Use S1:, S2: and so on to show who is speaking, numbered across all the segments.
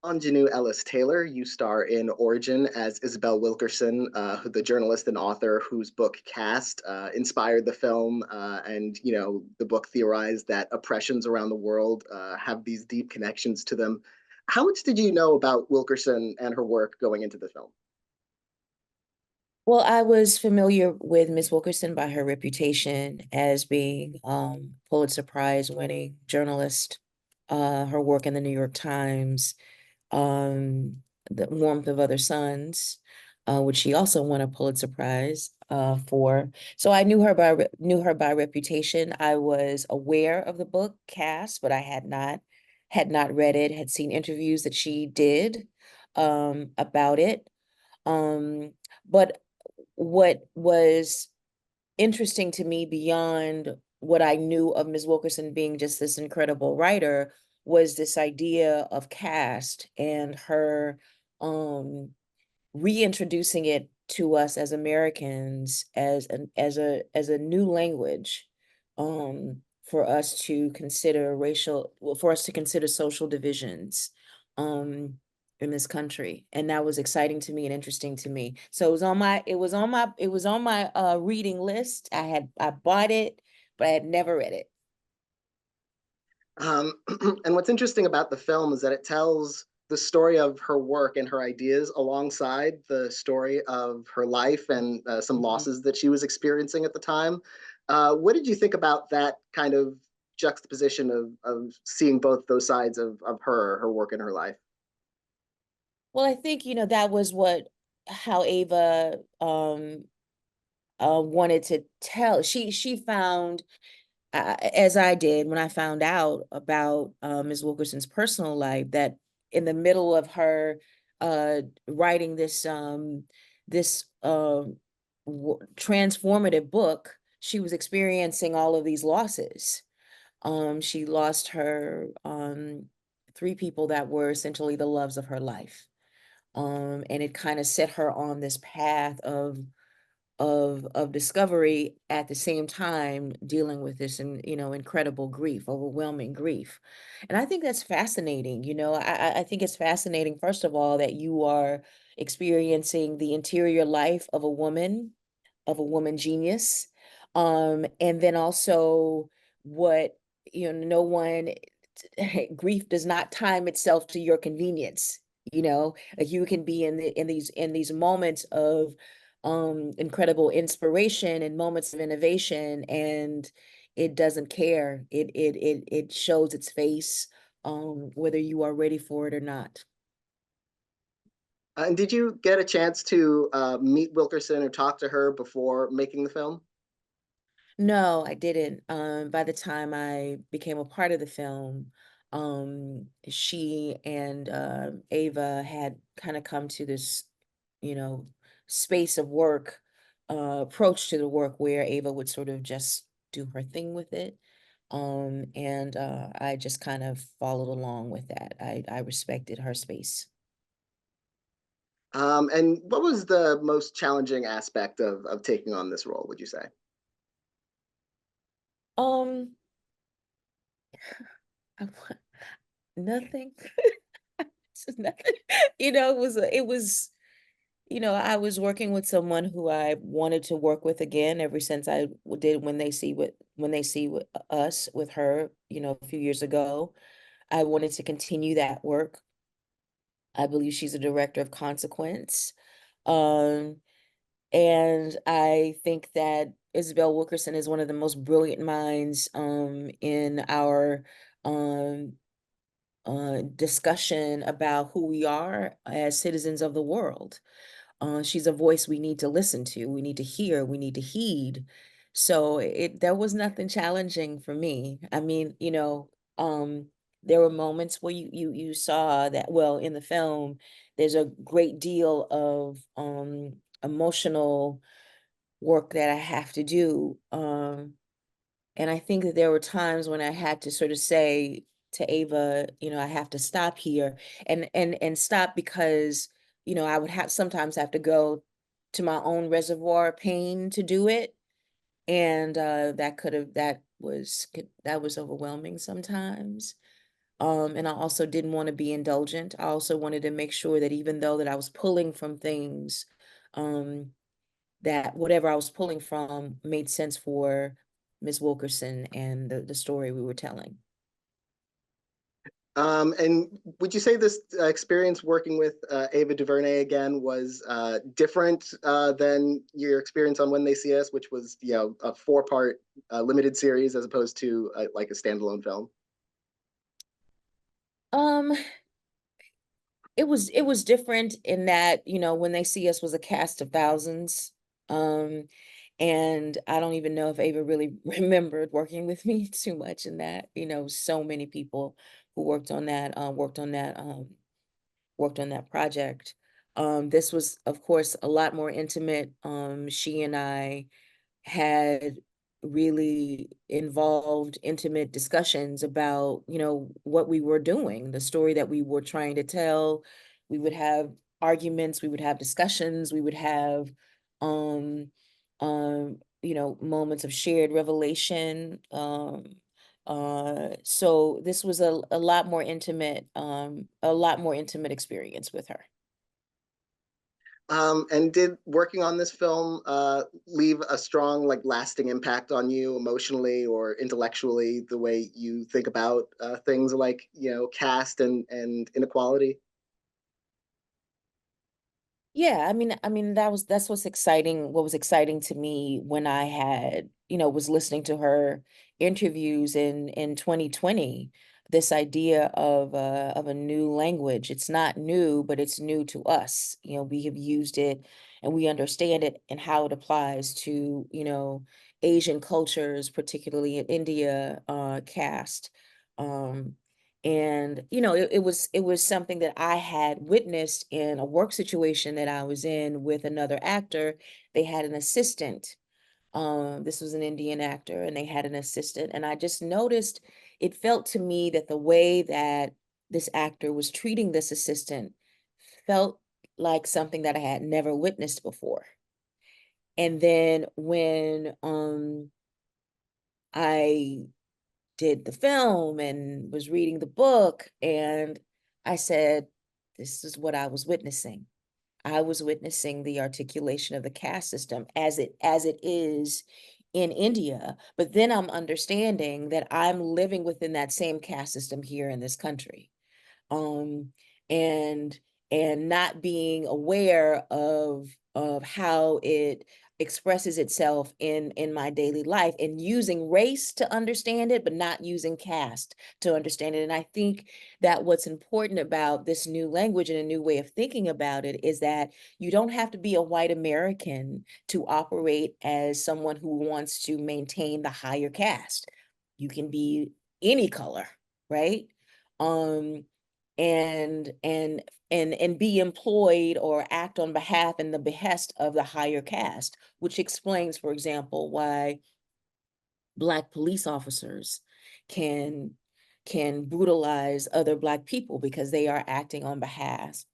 S1: Aunjanue Ellis-Taylor. You star in Origin as Isabel Wilkerson, the journalist and author whose book Caste inspired the film. And, the book theorized that oppressions around the world have these deep connections to them. How much did you know about Wilkerson and her work going into the film?
S2: Well, I was familiar with Miss Wilkerson by her reputation as being Pulitzer Prize winning journalist, her work in the New York Times, um, The Warmth of Other Suns, which she also won a Pulitzer Prize for. So I knew her by reputation. I was aware of the book Caste, but I had not read it, had seen interviews that she did about it. Um, but what was interesting to me beyond what I knew of Ms. Wilkerson being just this incredible writer was this idea of caste and her um reintroducing it to us as Americans as a new language for us to consider for us to consider social divisions um in this country. And that was exciting to me and interesting to me. So it was on my reading list. I bought it, but I had never read it.
S1: Um, and what's interesting about the film is that it tells the story of her work and her ideas alongside the story of her life and some
S2: Mhm.
S1: losses that she was experiencing at the time. What did you think about that kind of juxtaposition of seeing both those sides of her work and her life?
S2: Well, I think, that was what how Ava wanted to tell. She found, as I did when I found out about Ms. Wilkerson's personal life, that in the middle of her writing this transformative book, she was experiencing all of these losses. She lost her three people that were essentially the loves of her life. And it kind of set her on this path of discovery, at the same time dealing with this incredible grief, overwhelming grief. And I think that's fascinating. I think it's fascinating, first of all, that you are experiencing the interior life of a woman genius. And then also what, no one grief does not time itself to your convenience. Like you can be in these moments of incredible inspiration and moments of innovation, and it doesn't care. It shows its face, whether you are ready for it or not.
S1: And did you get a chance to meet Wilkerson or talk to her before making the film?
S2: No, I didn't. By the time I became a part of the film, she and Ava had kind of come to this, you know, space of work, approach to the work where Ava would sort of just do her thing with it. And I just kind of followed along with that. I respected her space.
S1: And what was the most challenging aspect of taking on this role, would you say?
S2: Um, I wa- Nothing. It's nothing. I was working with someone who I wanted to work with again ever since did when they see us with her, a few years ago. I wanted to continue that work. I believe she's a director of consequence. Um, and I think that Isabel Wilkerson is one of the most brilliant minds in our um discussion about who we are as citizens of the world. She's a voice we need to listen to, we need to hear, we need to heed. So there was nothing challenging for me. I mean, there were moments where you saw that, well, in the film, there's a great deal of emotional work that I have to do. And I think that there were times when I had to sort of say to Ava, I have to stop here, and stop because, I would sometimes have to go to my own reservoir of pain to do it. And that was overwhelming sometimes. And I also didn't want to be indulgent. I also wanted to make sure that even though that I was pulling from things, um, that whatever I was pulling from made sense for Miss Wilkerson and the story we were telling.
S1: And would you say this experience working with Ava DuVernay again was different than your experience on When They See Us, which was, you know, a four-part limited series as opposed to like a standalone film?
S2: Um, it was different in that, When They See Us was a cast of thousands. Um, and I don't even know if Ava really remembered working with me too much in that, so many people who worked on that project. This was, of course, a lot more intimate. She and I had really involved intimate discussions about, what we were doing, the story that we were trying to tell. We would have arguments, we would have discussions, we would have um moments of shared revelation. So this was a lot more intimate, experience with her.
S1: And did working on this film leave a strong, like, lasting impact on you emotionally or intellectually, the way you think about things like, you know, caste and inequality?
S2: Yeah, I mean that's what's exciting. What was exciting to me when I was listening to her interviews in 2020, this idea of a new language. It's not new, but it's new to us. We have used it and we understand it and how it applies to, Asian cultures, particularly in India, caste. Um, and it was something that I had witnessed in a work situation that I was in with another actor. They had an assistant. This was an Indian actor, and they had an assistant, and I just noticed, it felt to me that the way that this actor was treating this assistant felt like something that I had never witnessed before. And then when I did the film and was reading the book, and I said, this is what I was witnessing. I was witnessing the articulation of the caste system as it is in India. But then I'm understanding that I'm living within that same caste system here in this country. um and not being aware of how it expresses itself in my daily life, and using race to understand it but not using caste to understand it. And I think that what's important about this new language and a new way of thinking about it is that you don't have to be a white American to operate as someone who wants to maintain the higher caste. You can be any color, right? um and be employed or act on behalf and the behest of the higher caste, which explains, for example, why Black police officers can brutalize other Black people, because they are acting on behalf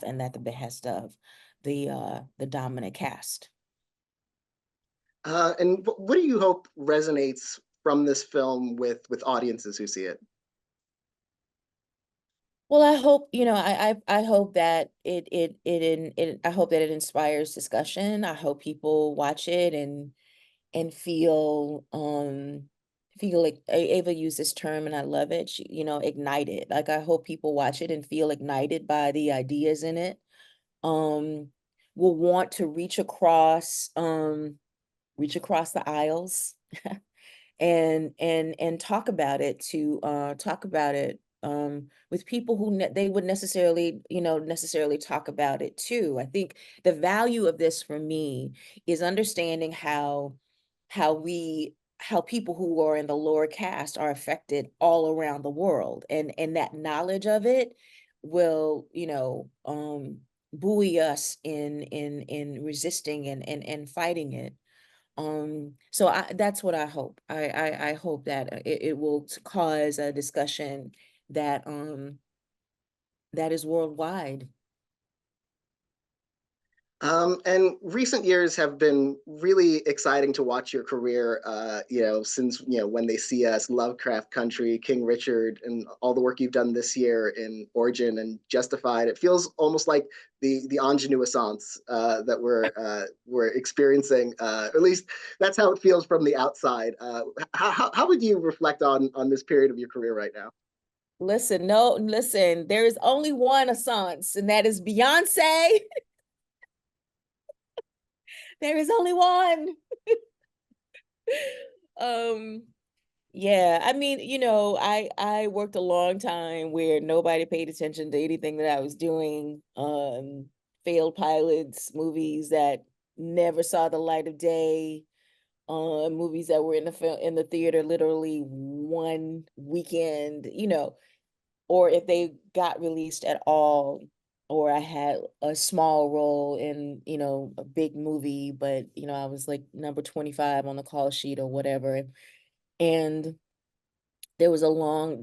S2: and at the behest of the dominant caste.
S1: And what do you hope resonates from this film with audiences who see it?
S2: Well, I hope, I hope that I hope that it inspires discussion. I hope people watch it and feel like Ava used this term and I love it. Ignited. Like, I hope people watch it and feel ignited by the ideas in it. Um, will want to reach across the aisles and talk about it with people who they would necessarily talk about it too. I think the value of this for me is understanding how people who are in the lower caste are affected all around the world, and that knowledge of it will, buoy us in resisting and fighting it. So that's what I hope. I hope that it will cause a discussion that that is worldwide.
S1: And recent years have been really exciting to watch your career, since, when they see us, Lovecraft Country, King Richard, and all the work you've done this year in Origin and Justified. It feels almost like the Aunjanue that we're experiencing. Or at least that's how it feels from the outside. How would you reflect on this period of your career right now?
S2: Listen, no, listen, there is only one Assance, and that is Beyonce. There is only one. Um, yeah, I mean, I worked a long time where nobody paid attention to anything that I was doing. Failed pilots, movies that never saw the light of day, movies that were in the film in the theater literally one weekend, or if they got released at all, or I had a small role in, a big movie, but I was like number 25 on the call sheet or whatever. And there was a long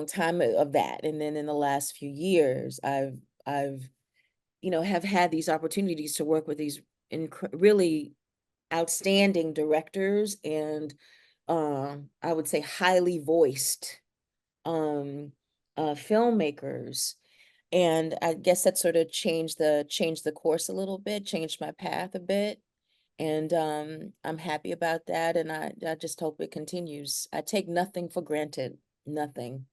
S2: time of that. And then in the last few years, I've have had these opportunities to work with these really outstanding directors and I would say highly voiced um filmmakers. And I guess that sort of changed the course a little bit, changed my path a bit. And I'm happy about that. And I just hope it continues. I take nothing for granted. Nothing.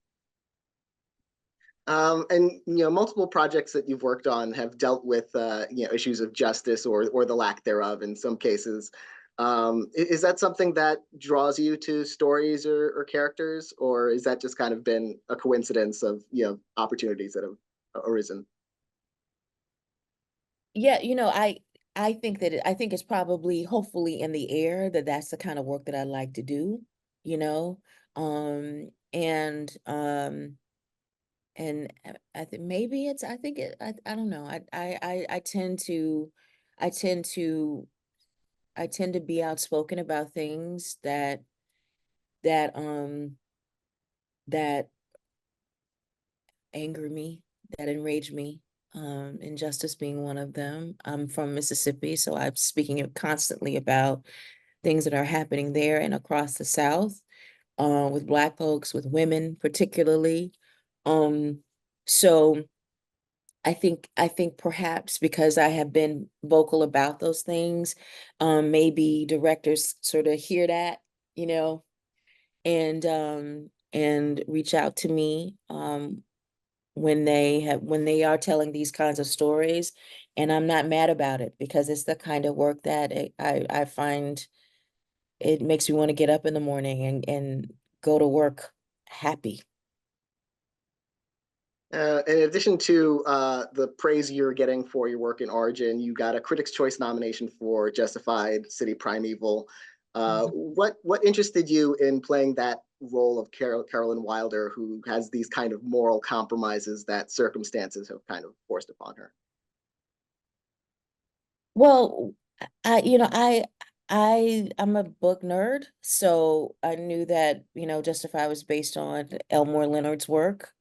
S1: And multiple projects that you've worked on have dealt with issues of justice or the lack thereof in some cases. Is that something that draws you to stories or characters, or is that just kind of been a coincidence of opportunities that have arisen?
S2: Yeah, I think it's probably hopefully in the air that that's the kind of work that I like to do, you know. And I think maybe it's I think it I don't know. I I tend to I tend to be outspoken about things that that anger me, that enrage me. Injustice being one of them. I'm from Mississippi, so I'm speaking constantly about things that are happening there and across the South, with Black folks, with women particularly. Um, so I think perhaps because I have been vocal about those things, maybe directors sort of hear that, you know, and reach out to me when they are telling these kinds of stories, and I'm not mad about it because it's the kind of work that I find it makes me want to get up in the morning and go to work happy.
S1: In addition to the praise you're getting for your work in Origin, you got a Critics' Choice nomination for Justified City Primeval.
S2: Mhm.
S1: What interested you in playing that role of Carolyn Wilder, who has these kind of moral compromises that circumstances have kind of forced upon her?
S2: Well, I'm a book nerd, so I knew that, Justify was based on Elmore Leonard's work.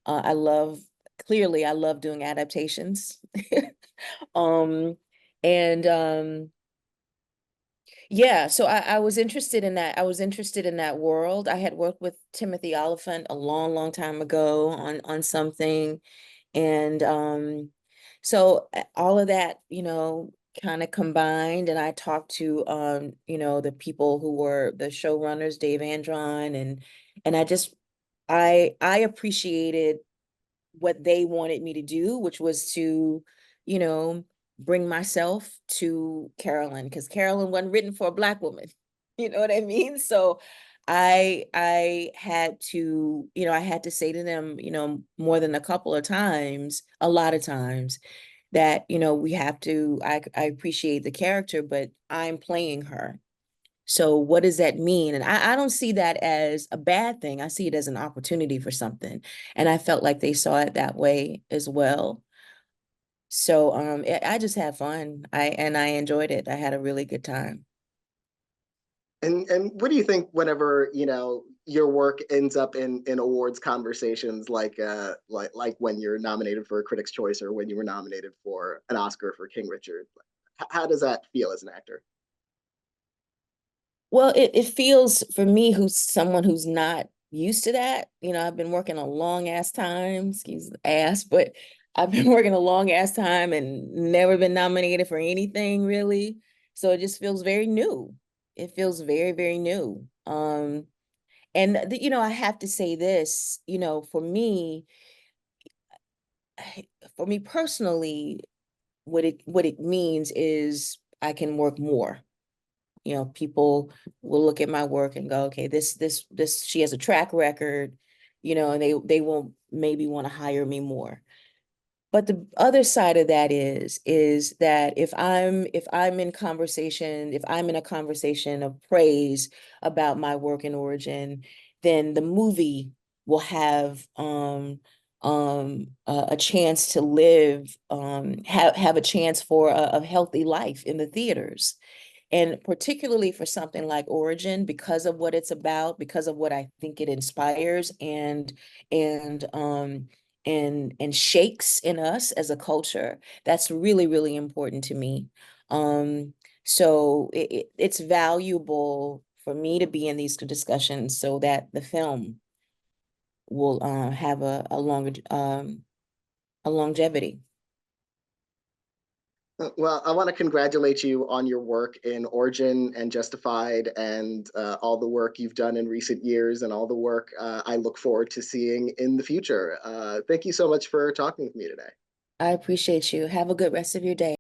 S2: I love Clearly I love doing adaptations. Um and Yeah, so I was interested in that. I was interested in that world. I had worked with Timothy Oliphant a long, long time ago on something. And so all of that, kind of combined. And I talked to the people who were the showrunners, Dave Andron, and I appreciated what they wanted me to do, which was to, you know, bring myself to Carolyn, because Carolyn wasn't written for a Black woman. You know what I mean? So I had to say to them, more than a couple of times, a lot of times, that, we have to, I appreciate the character, but I'm playing her. So what does that mean? And I don't see that as a bad thing. I see it as an opportunity for something. And I felt like they saw it that way as well. So I just had fun. I enjoyed it. I had a really good time.
S1: And what do you think whenever your work ends up in awards conversations like when you're nominated for a Critics' Choice or when you were nominated for an Oscar for King Richard. How does that feel as an actor?
S2: Well, it feels for me, who's someone who's not used to that. I've been working a long ass time, excuse the ass, but I've been working a long ass time and never been nominated for anything really. So it just feels very new. It feels very, very new. I have to say this, for me personally, what it means is I can work more. People will look at my work and go, okay, this she has a track record, and they will maybe want to hire me more. But the other side of that is that if I'm in a conversation of praise about my work in Origin, then the movie will have a chance to live, have a chance for a healthy life in the theaters. And particularly for something like Origin, because of what it's about, because of what I think it inspires and shakes in us as a culture, that's really, really important to me. So it's valuable for me to be in these discussions so that the film will have a longer a longevity.
S1: Well, I want to congratulate you on your work in Origin and Justified and all the work you've done in recent years and all the work I look forward to seeing in the future. Thank you so much for talking with me today.
S2: I appreciate you. Have a good rest of your day.